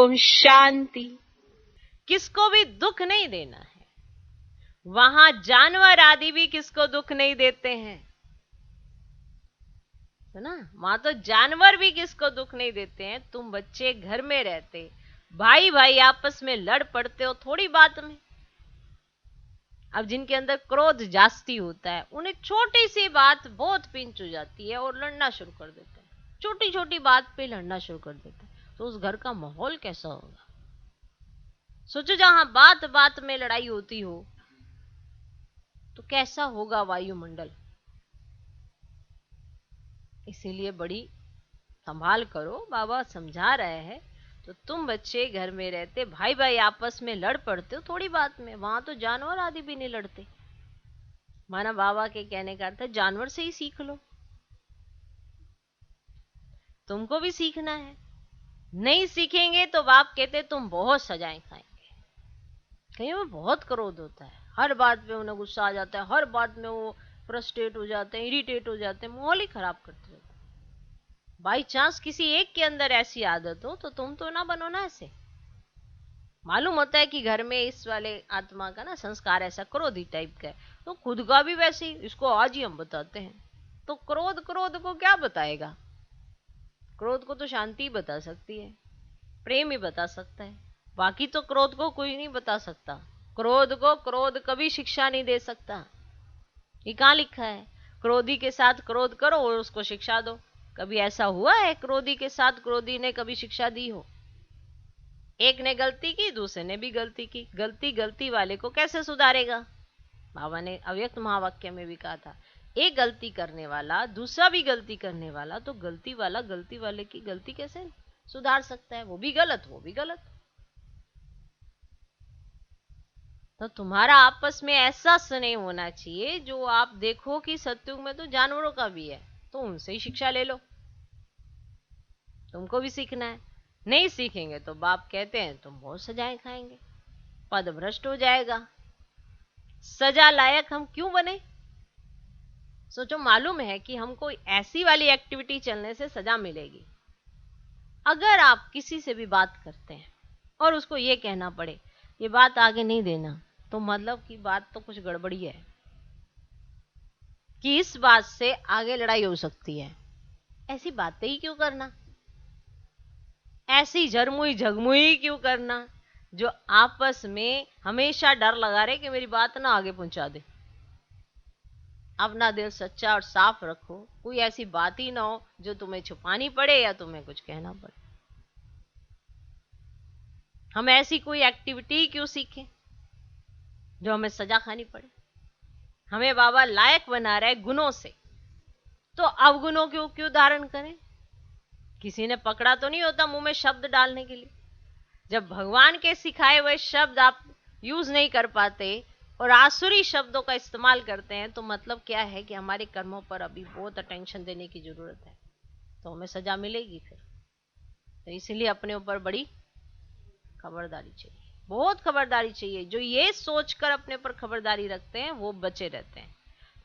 ओम शांति। किसको भी दुख नहीं देना है। वहां जानवर आदि भी किसको दुख नहीं देते हैं, है ना। वहां तो जानवर भी किसको दुख नहीं देते हैं। तुम बच्चे घर में रहते, भाई भाई आपस में लड़ पड़ते हो थोड़ी बात में। अब जिनके अंदर क्रोध जास्ती होता है, उन्हें छोटी सी बात बहुत पिंच हो जाती है और लड़ना शुरू कर देते हैं। छोटी छोटी बात पे लड़ना शुरू कर देते हैं, तो उस घर का माहौल कैसा होगा। सोचो, जहां बात बात में लड़ाई होती हो तो कैसा होगा वायुमंडल। इसीलिए बड़ी संभाल करो, बाबा समझा रहे हैं। तो तुम बच्चे घर में रहते, भाई भाई आपस में लड़ पड़ते हो थोड़ी बात में। वहां तो जानवर आदि भी नहीं लड़ते। माना बाबा के कहने का अर्थ है जानवर से ही सीख लो, तुमको भी सीखना है। नहीं सीखेंगे तो बाप कहते तुम बहुत सजाएं खाएंगे। कहीं में बहुत क्रोध होता है, हर बात में उन्हें गुस्सा आ जाता है, हर बात में वो फ्रस्ट्रेट हो जाते हैं, इरिटेट हो जाते हैं, माहौल ही खराब करते रहते हैं। बाई चांस किसी एक के अंदर ऐसी आदत हो तो तुम तो ना बनो ना ऐसे। मालूम होता है कि घर में इस वाले आत्मा का ना संस्कार ऐसा क्रोधी टाइप का है, तो खुद का भी वैसे ही, इसको आज ही हम बताते हैं। तो क्रोध क्रोध को क्या बताएगा। क्रोध को तो शांति बता सकती है, प्रेम ही बता सकता है। बाकी तो क्रोध को कोई नहीं बता सकता। क्रोध को क्रोध कभी शिक्षा नहीं दे सकता। ये कहाँ लिखा है क्रोधी के साथ क्रोध करो और उसको शिक्षा दो। कभी ऐसा हुआ है क्रोधी के साथ क्रोधी ने कभी शिक्षा दी हो। एक ने गलती की, दूसरे ने भी गलती की, गलती गलती वाले को कैसे सुधारेगा। बाबा ने अव्यक्त महावाक्य में भी कहा था, एक गलती करने वाला दूसरा भी गलती करने वाला, तो गलती वाला गलती वाले की गलती कैसे सुधार सकता है। वो भी गलत, वो भी गलत। तो तुम्हारा आपस में ऐसा स्नेह होना चाहिए जो आप देखो कि सत्युग में तो जानवरों का भी है, तो उनसे ही शिक्षा ले लो। तुमको भी सीखना है। नहीं सीखेंगे तो बाप कहते हैं तुम बहुत सजाएं खाएंगे, पद भ्रष्ट हो जाएगा। सजा लायक हम क्यों बने। सोचो, मालूम है कि हमको ऐसी वाली एक्टिविटी चलने से सजा मिलेगी। अगर आप किसी से भी बात करते हैं और उसको ये कहना पड़े ये बात आगे नहीं देना, तो मतलब की बात तो कुछ गड़बड़ी है, कि इस बात से आगे लड़ाई हो सकती है। ऐसी बातें ही क्यों करना, ऐसी झरमुई झगमुई क्यों करना जो आपस में हमेशा डर लगा रहे कि मेरी बात ना आगे पहुंचा दे। अपना दिल सच्चा और साफ रखो, कोई ऐसी बात ही ना हो जो तुम्हें छुपानी पड़े या तुम्हें कुछ कहना पड़े। हम ऐसी कोई एक्टिविटी क्यों सीखें जो हमें सजा खानी पड़े। हमें बाबा लायक बना रहे गुणों से, तो अवगुणों क्यों क्यों धारण करें। किसी ने पकड़ा तो नहीं होता मुंह में शब्द डालने के लिए। जब भगवान के सिखाए हुए शब्द आप यूज नहीं कर पाते और आसुरी शब्दों का इस्तेमाल करते हैं, तो मतलब क्या है कि हमारे कर्मों पर अभी बहुत अटेंशन देने की जरूरत है, तो हमें सजा मिलेगी फिर। तो इसलिए अपने ऊपर बड़ी खबरदारी चाहिए, बहुत खबरदारी चाहिए। जो ये सोचकर अपने पर खबरदारी रखते हैं वो बचे रहते हैं।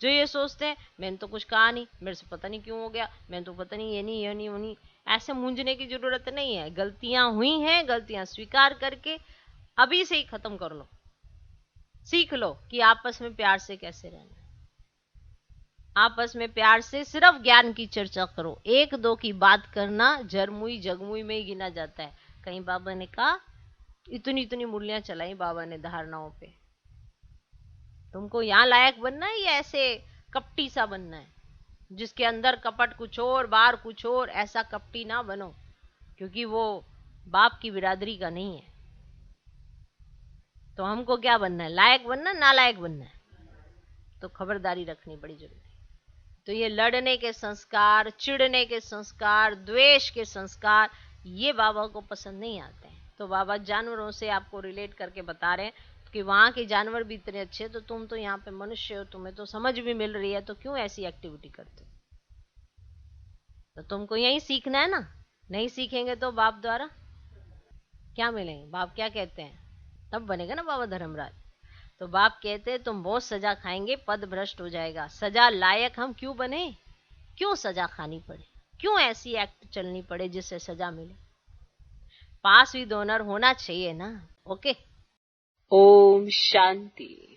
जो ये सोचते हैं मैंने तो कुछ कहा नहीं, मेरे से पता नहीं क्यों हो गया, मैंने तो पता नहीं ये नहीं ये नहीं वो नहीं, ऐसे मूंझने की जरूरत नहीं है। गलतियां हुई हैं, गलतियां स्वीकार करके अभी से ही खत्म कर लो। सीख लो कि आपस में प्यार से कैसे रहना है। आपस में प्यार से सिर्फ ज्ञान की चर्चा करो। एक दो की बात करना जरमुई जगमुई में ही गिना जाता है। कहीं बाबा ने कहा इतनी इतनी मुरलियां चलाई बाबा ने धारणाओं पे। तुमको यहाँ लायक बनना है या ऐसे कपटी सा बनना है जिसके अंदर कपट कुछ और बाहर कुछ और। ऐसा कपटी ना बनो, क्योंकि वो बाप की बिरादरी का नहीं है। तो हमको क्या बनना है, लायक बनना, नालायक बनना है। तो खबरदारी रखनी बड़ी जरूरी है। तो ये लड़ने के संस्कार, चिढ़ने के संस्कार, द्वेष के संस्कार, ये बाबा को पसंद नहीं आते हैं। तो बाबा जानवरों से आपको रिलेट करके बता रहे हैं कि वहां के जानवर भी इतने अच्छे, तो तुम तो यहाँ पे मनुष्य हो, तुम्हें तो समझ भी मिल रही है, तो क्यों ऐसी एक्टिविटी करते हो। तो तुमको यही सीखना है ना। नहीं सीखेंगे तो बाप द्वारा क्या मिलेंगे। बाप क्या कहते हैं, तब बनेगा ना बाबा धर्मराज। तो बाप कहते हैं तुम बहुत सजा खाएंगे, पद भ्रष्ट हो जाएगा। सजा लायक हम क्यों बने, क्यों सजा खानी पड़े, क्यों ऐसी एक्ट चलनी पड़े जिससे सजा मिले। पास विद ऑनर होना चाहिए ना. ओके. ओम शांति.